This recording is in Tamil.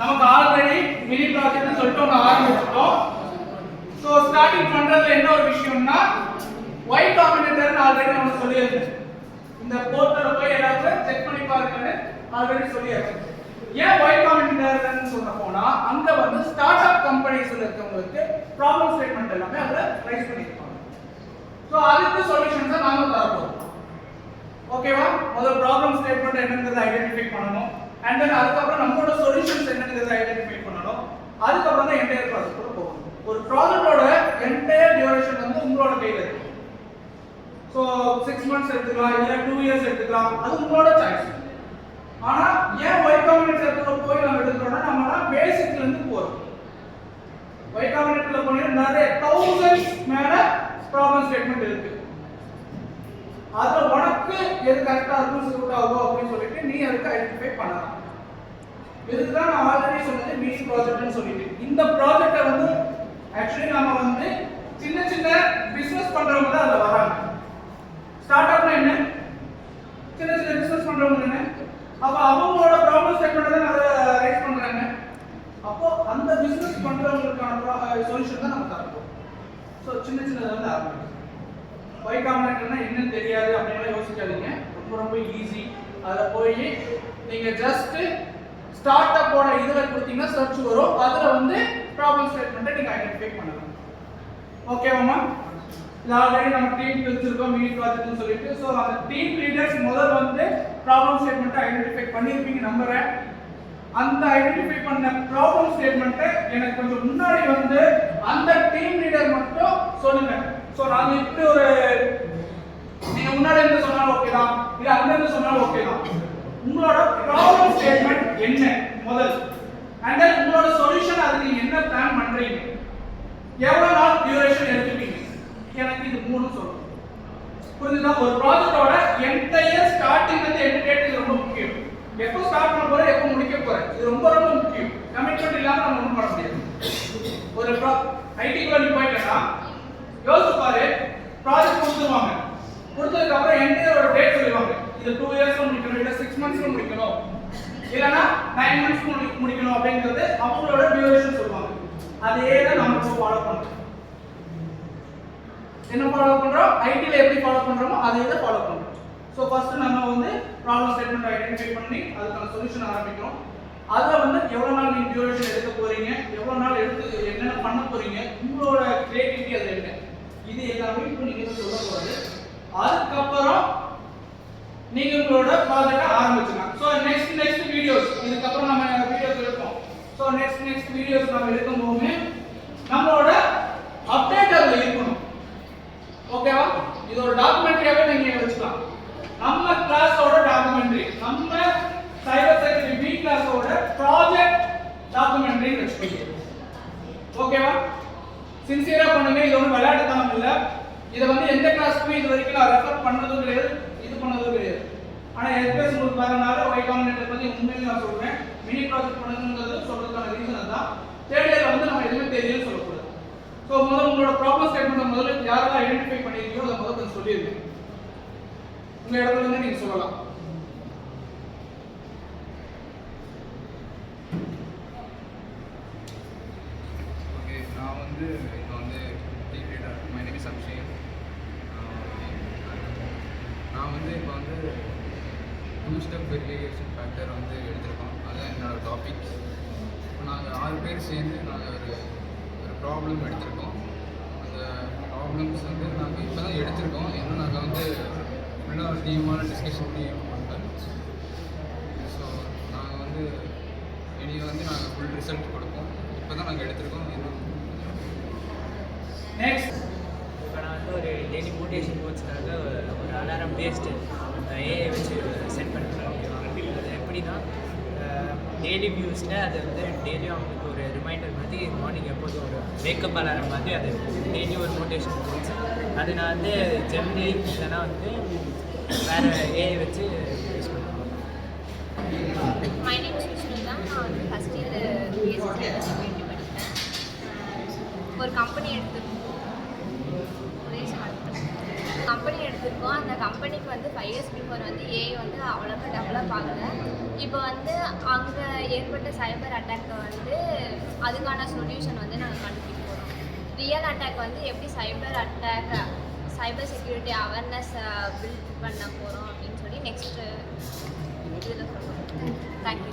நமக்கு ஆல்ரெடி மினி ப்ராஜெக்ட்னு சொல்லிட்டு ஒன்று ஆரம்பிச்சிட்டோம். ஸோ ஸ்டார்டிங் பண்றதுல என்ன ஒரு விஷயம்னா ஒய் காம்பினேட்டர்னு ஆல்ரெடி நம்ம சொல்லியிருக்கோம். இந்த போர்ட்டல போய் எல்லாரும் செக் பண்ணி பாருங்கன்னு ஆல்ரெடி சொல்லியிருக்கோம். ஏன் ஒய் காம்பினேட்டர்னு சொல்ல போனா அங்க வந்து ஸ்டார்ட் அப் கம்பெனிஸ்ல இருக்கவங்களுக்கு ப்ராப்ளம் ஸ்டேட்மெண்ட் எல்லாமே அதுல ரைஸ் பண்ணிருப்பாங்க. ஸோ அதுக்கு சொல்யூஷன்ஸை நாம தரப்போம். ஓகேவா? முதல்ல ப்ராப்ளம் ஸ்டேட்மெண்ட் என்னங்கிறத ஐடென்டிஃபை பண்ணணும். அண்ட் தென் அதுக்கப்புறம் நம்மளோட சொல்யூஷன்ஸ் என்னங்கிறத ஐடென்டிஃபை பண்ணணும். அதுக்கப்புறம் தான் என்டையர் ப்ராசஸ் கூட போகணும். ஒரு ப்ராஜெக்ட்டோட என்டையர் டியூரேஷன் வந்து உங்களோட கையில இருக்கு. ஸோ 6 months எடுத்துக்கலாம், இல்ல 2 years எடுத்துக்கலாம், அது உங்களோட சாய்ஸ். ஆனா ஏன் ஒய் காம்பினேட்டர்ல போய் நம்ம எடுக்கிறோம்னா நம்ம பேசிக்ல இருந்து போறோம். ஒய் காம்பினேட்டர்ல போனீங்கன்னா நிறைய thousands மேல ப்ராப்ளம் ஸ்டேட்மெண்ட் இருக்கு. அதுல உனக்கு எது கரெக்டா இருக்கும் சூட் ஆகும் அப்படின்னு சொல்லிட்டு நீ அதுக்கு ஐடென்டிஃபை பண்ணலாம். இதுக்கு தான் நான் ஆல்ரெடி சொன்னது மினி ப்ராஜெக்ட்னு சொல்லிட்டு. இந்த ப்ராஜெக்ட்டை வந்து ஆக்சுவலி நாம வந்து சின்ன சின்ன பிசினஸ் பண்றவங்க தான் அதுல வராங்க. ஸ்டார்ட் அப்னா என்ன? சின்ன சின்ன பிசினஸ் பண்றவங்க என்ன? அப்ப அவங்களோட ப்ராப்ளம் ஸ்டேட்மெண்ட் தான் அதை ரைஸ் பண்றாங்க. அப்போ அந்த பிசினஸ் பண்றவங்களுக்கான சொல்யூஷன் தான் நம்ம தரப்போம். ஸோ சின்ன சின்னதுல இருந்து ஆரம்பிக்கும். ஒய் காம்பினேட்டர்னா என்னன்னு தெரியாது அப்படின்லாம் யோசிக்காதீங்க. ரொம்ப ரொம்ப ஈஸி. அதில் போய் நீங்க ஜஸ்ட் ஸ்டார்ட் அப்போட இதுல கொடுத்தீங்கன்னா சர்ச் வரும். அதுல வந்து ப்ராப்ளம் ஸ்டேட்மெண்ட்டை நீங்க ஐடென்டிஃபை பண்ணலாம். ஓகேவாமா? இது ஆல்ரெடி நம்ம டீம் பிரிச்சிருக்கோம் மினி ப்ராஜெக்ட்னு சொல்லிட்டு. ஸோ அந்த டீம் லீடர்ஸ் முதல்ல வந்து ப்ராப்ளம் ஸ்டேட்மெண்ட்டை ஐடென்டிஃபை பண்ணியிருப்பீங்க நம்புறேன். அந்த ஐடென்டிஃபை பண்ண ப்ராப்ளம் ஸ்டேட்மெண்ட்டை எனக்கு கொஞ்சம் முன்னாடி வந்து அந்த டீம் லீடர் மட்டும் சொல்லுங்க. ஸோ நாங்க இப்படி ஒரு நீங்க முன்னாடி இருந்து சொன்னாலும் ஓகே தான், இல்ல அங்க இருந்து சொன்னாலும் ஓகே தான். உங்களோட ப்ராப்ளம் ஸ்டேட்மெண்ட் என்ன முதல், அண்ட் தென் உங்களோட சொல்யூஷன் அதுக்கு நீங்க என்ன பிளான் பண்றீங்க, எவ்வளவு நாள் டியூரேஷன் எடுத்துப்பீங்க, எனக்கு இது மூணு சொல்லணும். புரியுதா? ஒரு ப்ராஜெக்ட்டோட என்டையர் ஸ்டார்டிங் வந்து எண்ட் டேட் இது ரொம்ப முக்கியம். எப்போ ஸ்டார்ட் பண்ண போற, எப்போ முடிக்க போற, இது ரொம்ப ரொம்ப முக்கியம். கமிட்மெண்ட் இல்லாம நம்ம ஒன்றும் பண்ண முடியாது. ஒரு ஐடிக்குள்ள நீ போயிட்டா யோசிச்சு பாரு, ப்ராஜெக்ட் கொடுத்துருவாங்க. கொடுத்ததுக்கு அப்புறம் என்டையர் ஒரு டேட் சொல்லுவாங்க. இது 2 years முடிக்கணும், இல்ல 6 months முடிக்கணும், இல்லனா 9 months முடிக்கணும் அப்படிங்கிறது அவங்களோட டியூரேஷன் சொல்லுவாங்க. அதே தான் நம்ம இப்போ ஃபாலோ பண்றோம். என்ன ஃபாலோ பண்றோம்? ஐடில எப்படி ஃபாலோ பண்றோமோ அதே தான் ஃபாலோ பண்றோம். சோ ஃபர்ஸ்ட் நம்ம வந்து ப்ராப்ளம் ஸ்டேட்மெண்ட் ஐடென்டிஃபை பண்ணி அதுக்கான சொல்யூஷன் ஆரம்பிக்கிறோம். அதுல வந்து எவ்வளவு நாள் நீங்க டியூரேஷன் எடுக்க போறீங்க, எவ்வளவு நாள் எடுத்து என்னென்ன பண்ண போறீங்க, உங்களோட கிரியேட்டிவிட்டி அதுல என்ன, இது எல்லாமே இப்போ நீங்க சொல்ல போறது. அதுக்கப்புறம் நீங்க உங்களோட ப்ராஜெக்ட்டை ஆரம்பிக்கலாம். சோ நெக்ஸ்ட் வீடியோஸ், இதுக்கு அப்புறம் நம்ம வீடியோஸ் எடுப்போம். சோ நெக்ஸ்ட் வீடியோஸ் நம்ம எடுக்கும்போது நம்மளோட அப்டேட் அதுல இருக்கணும். ஓகேவா? இது ஒரு டாக்குமெண்ட்ரியாவே நீங்க வச்சுக்கலாம். நம்ம கிளாஸோட டாக்குமெண்ட்ரி, நம்ம சைபர் செக்யூரிட்டி பி கிளாஸோட ப்ராஜெக்ட் டாக்குமெண்ட்ரி வச்சுக்கோங்க. ஓகேவா? சின்சியரா பண்ணுங்க. இது ஒன்றும் விளையாட்டுத்தனம் இல்லை. இதை வந்து எந்த கிளாஸ்க்குமே இது வரைக்கும் நான் ரெஃபர் பண்ணதும் கிடையாது, இது பண்ணதும் கிடையாது. ஆனா எஸ்பிஎஸ் உங்களுக்கு வரனால ஒய் காம்பினேட்டர் பத்தி உண்மையிலே நான் சொல்றேன். மினி ப்ராஜெக்ட் பண்ணுங்கிறது சொல்றதுக்கான ரீசன் அதுதான். தேர்ட் இயர்ல வந்து நம்ம எதுவுமே தெரியலன்னு சொல்லக்கூடாது. ஸோ முதல்ல உங்களோட ப்ராப்ளம் ஸ்டேட்மெண்ட் முதல்ல யாரெல்லாம் ஐடென்டிஃபை பண்ணிருக்கீங்களோ அதை முதல்ல கொஞ்சம் சொல்லிடுங்க. உங்க இடத்துல இருந்து நீங்க சொல்லலாம். ஓகே, நான் வந்து இப்போ வந்து team leader, my name is Abhishek. நான் வந்து இப்போ வந்து 2-step வெரிஃபிகேஷன் ஃபேக்டர் வந்து எடுத்திருக்கோம். அதுதான் என்னோட டாபிக். இப்போ நாங்கள் 6 பேர் சேர்ந்து நாங்கள் ஒரு ப்ராப்ளம் எடுத்திருக்கோம். அந்த ப்ராப்ளம்ஸ் வந்து நாங்கள் இப்போ தான் எடுத்திருக்கோம். இன்னும் நாங்கள் வந்து ஃபுல்லாக ஒரு டீமான டிஸ்கஷன் பண்ணேன். ஸோ நாங்கள் வந்து இனி வந்து நாங்கள் ஃபுல் ரிசல்ட் கொடுப்போம். இப்போ தான் நாங்கள் எடுத்திருக்கோம். இன்னும் நெக்ஸ்ட் இப்போ நான் வந்து ஒரு டெய்லி மோட்டிவேஷன் கோச்சுக்காக ஒரு அலாரம் பேஸ்டு ஏஐ வச்சு செட் பண்ணுறேன். ஓகேவா? அது எப்படின்னா டெய்லி வியூஸில் அது வந்து டெய்லியும் அவங்களுக்கு ஒரு ரிமைண்டர் மாதிரி மார்னிங் எப்போதும் ஒரு வேக்கப் அலாரம் மாதிரி அது டெய்லி ஒரு மோட்டிவேஷன் கோச். அது நான் வந்து ஜெமினி இல்லைனா வந்து வேறு ஏஐ வச்சு யூஸ் பண்ணுவேன். My name is Vishnutha. நான் வந்து ஃபஸ்ட் இயர் பிஎஸ்சி சைபர் படிப்பேன். ஒரு கம்பெனி எடுத்து எடுத்திருக்கோம். அந்த கம்பெனிக்கு வந்து 5 years பிஃபோர் வந்து ஏஐ வந்து அவ்வளோக்கா டெவலப் ஆகலை. இப்போ வந்து அங்கே ஏற்பட்ட சைபர் அட்டாக்கை வந்து அதுக்கான சொல்யூஷன் வந்து நாங்கள் கண்டுபிடிக்க போகிறோம். ரியல் அட்டாக் வந்து எப்படி சைபர் செக்யூரிட்டி அவேர்னஸ் பில்ட் பண்ண போகிறோம் அப்படின்னு சொல்லி நெக்ஸ்ட்டு இதில் சொல்லுவோம். தேங்க்யூ.